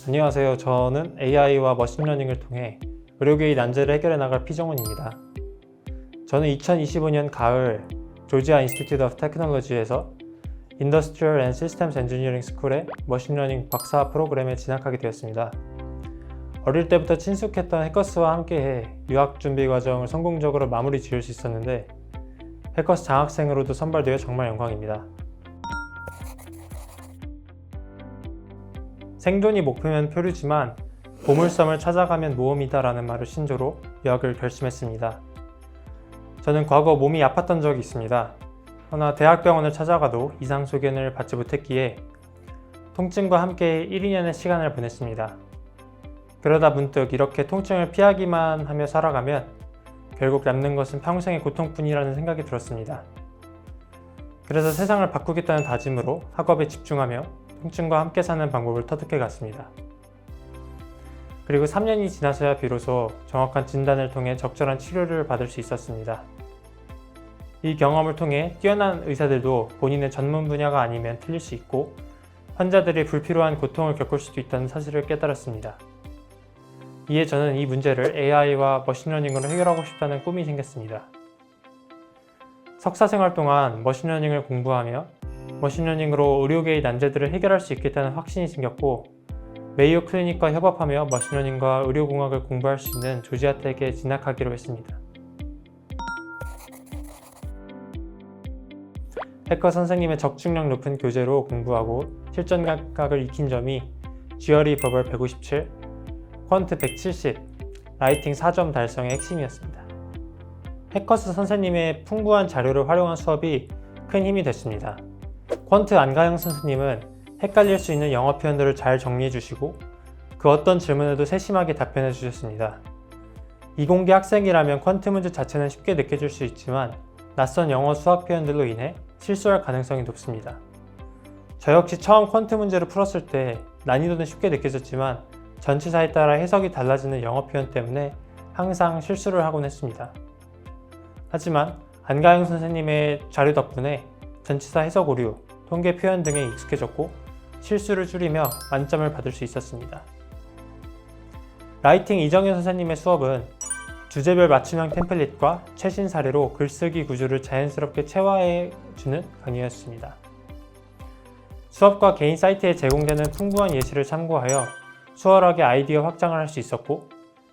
안녕하세요. 저는 AI와 머신러닝을 통해 의료계의 난제를 해결해 나갈 피정훈입니다. 저는 2025년 가을 조지아 인스티튜트 오브 테크놀로지에서 Industrial and Systems Engineering School의 머신러닝 박사 프로그램에 진학하게 되었습니다. 어릴 때부터 친숙했던 해커스와 함께해 유학 준비 과정을 성공적으로 마무리 지을 수 있었는데 해커스 장학생으로도 선발되어 정말 영광입니다. 생존이 목표면 표류지만 보물섬을 찾아가면 모험이다라는 말을 신조로 유학을 결심했습니다. 저는 과거 몸이 아팠던 적이 있습니다. 그러나 대학병원을 찾아가도 이상 소견을 받지 못했기에 통증과 함께 1, 2년의 시간을 보냈습니다. 그러다 문득 이렇게 통증을 피하기만 하며 살아가면 결국 남는 것은 평생의 고통뿐이라는 생각이 들었습니다. 그래서 세상을 바꾸겠다는 다짐으로 학업에 집중하며 통증과 함께 사는 방법을 터득해 갔습니다. 그리고 3년이 지나서야 비로소 정확한 진단을 통해 적절한 치료를 받을 수 있었습니다. 이 경험을 통해 뛰어난 의사들도 본인의 전문 분야가 아니면 틀릴 수 있고 환자들이 불필요한 고통을 겪을 수도 있다는 사실을 깨달았습니다. 이에 저는 이 문제를 AI와 머신러닝으로 해결하고 싶다는 꿈이 생겼습니다. 석사 생활 동안 머신러닝을 공부하며 머신러닝으로 의료계의 난제들을 해결할 수 있겠다는 확신이 생겼고 메이오 클리닉과 협업하며 머신러닝과 의료공학을 공부할 수 있는 조지아텍에 진학하기로 했습니다. 해커 선생님의 적중력 높은 교재로 공부하고 실전 감각을 익힌 점이 GRE 버벌 157, 퀀트 170, 라이팅 4점 달성의 핵심이었습니다. 해커스 선생님의 풍부한 자료를 활용한 수업이 큰 힘이 됐습니다. 퀀트 안가영 선생님은 헷갈릴 수 있는 영어 표현들을 잘 정리해 주시고 그 어떤 질문에도 세심하게 답변해 주셨습니다. 이공계 학생이라면 퀀트 문제 자체는 쉽게 느껴질 수 있지만 낯선 영어 수학 표현들로 인해 실수할 가능성이 높습니다. 저 역시 처음 퀀트 문제를 풀었을 때 난이도는 쉽게 느껴졌지만 전치사에 따라 해석이 달라지는 영어 표현 때문에 항상 실수를 하곤 했습니다. 하지만 안가영 선생님의 자료 덕분에 전치사 해석 오류, 통계 표현 등에 익숙해졌고 실수를 줄이며 만점을 받을 수 있었습니다. 라이팅 이정현 선생님의 수업은 주제별 맞춤형 템플릿과 최신 사례로 글쓰기 구조를 자연스럽게 체화해주는 강의였습니다. 수업과 개인 사이트에 제공되는 풍부한 예시를 참고하여 수월하게 아이디어 확장을 할 수 있었고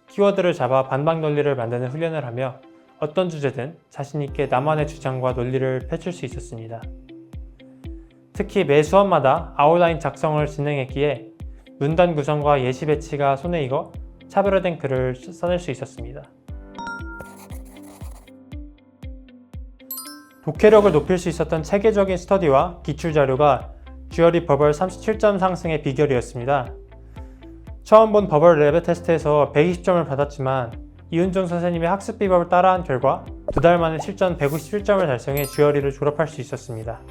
키워드를 잡아 반박 논리를 만드는 훈련을 하며 어떤 주제든 자신있게 나만의 주장과 논리를 펼칠 수 있었습니다. 특히 매 수업마다 아웃라인 작성을 진행했기에 문단 구성과 예시 배치가 손에 익어 차별화된 글을 써낼 수 있었습니다. 독해력을 높일 수 있었던 체계적인 스터디와 기출 자료가 GRE 버벌 37점 상승의 비결이었습니다. 처음 본 버벌 레벨 테스트에서 120점을 받았지만 이은종 선생님의 학습 비법을 따라한 결과 2달 만에 실전 157점을 달성해 GRE를 졸업할 수 있었습니다.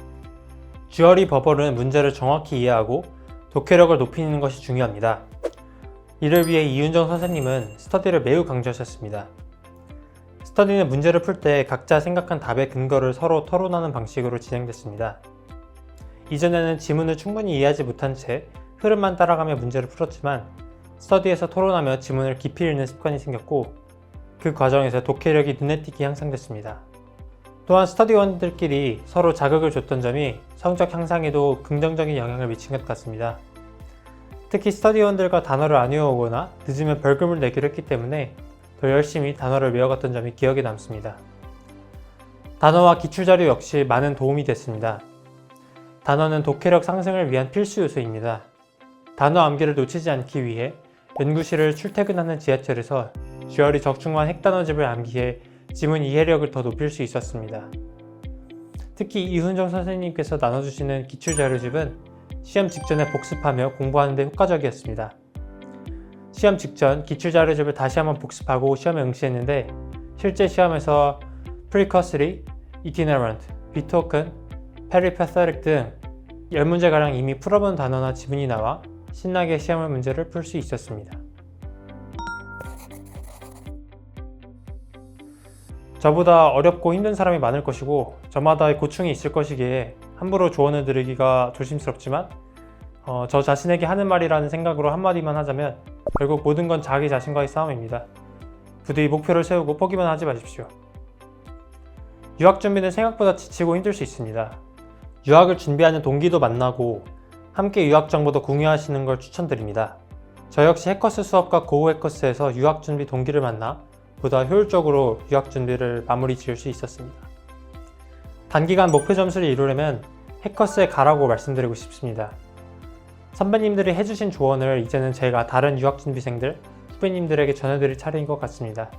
GRE 버벌은 문제를 정확히 이해하고 독해력을 높이는 것이 중요합니다. 이를 위해 이은정 선생님은 스터디를 매우 강조하셨습니다. 스터디는 문제를 풀 때 각자 생각한 답의 근거를 서로 토론하는 방식으로 진행됐습니다. 이전에는 지문을 충분히 이해하지 못한 채 흐름만 따라가며 문제를 풀었지만 스터디에서 토론하며 지문을 깊이 읽는 습관이 생겼고 그 과정에서 독해력이 눈에 띄게 향상됐습니다. 또한 스터디원들끼리 서로 자극을 줬던 점이 성적 향상에도 긍정적인 영향을 미친 것 같습니다. 특히 스터디원들과 단어를 안 외워오거나 늦으면 벌금을 내기로 했기 때문에 더 열심히 단어를 외워갔던 점이 기억에 남습니다. 단어와 기출자료 역시 많은 도움이 됐습니다. 단어는 독해력 상승을 위한 필수 요소입니다. 단어 암기를 놓치지 않기 위해 연구실을 출퇴근하는 지하철에서 GRE 적중한 핵단어집을 암기해 지문 이해력을 더 높일 수 있었습니다. 특히 이훈정 선생님께서 나눠주시는 기출자료집은 시험 직전에 복습하며 공부하는 데 효과적이었습니다. 시험 직전 기출자료집을 다시 한번 복습하고 시험에 응시했는데 실제 시험에서 Precursory, Itinerant, Btoken, Peripathetic 등 10문제가량 이미 풀어본 단어나 지문이 나와 신나게 시험 문제를 풀 수 있었습니다. 저보다 어렵고 힘든 사람이 많을 것이고 저마다의 고충이 있을 것이기에 함부로 조언을 드리기가 조심스럽지만 저 자신에게 하는 말이라는 생각으로 한마디만 하자면 결국 모든 건 자기 자신과의 싸움입니다. 부디 목표를 세우고 포기만 하지 마십시오. 유학 준비는 생각보다 지치고 힘들 수 있습니다. 유학을 준비하는 동기도 만나고 함께 유학 정보도 공유하시는 걸 추천드립니다. 저 역시 해커스 수업과 고우 해커스에서 유학 준비 동기를 만나 보다 효율적으로 유학 준비를 마무리 지을 수 있었습니다. 단기간 목표 점수를 이루려면 해커스에 가라고 말씀드리고 싶습니다. 선배님들이 해주신 조언을 이제는 제가 다른 유학 준비생들, 후배님들에게 전해드릴 차례인 것 같습니다.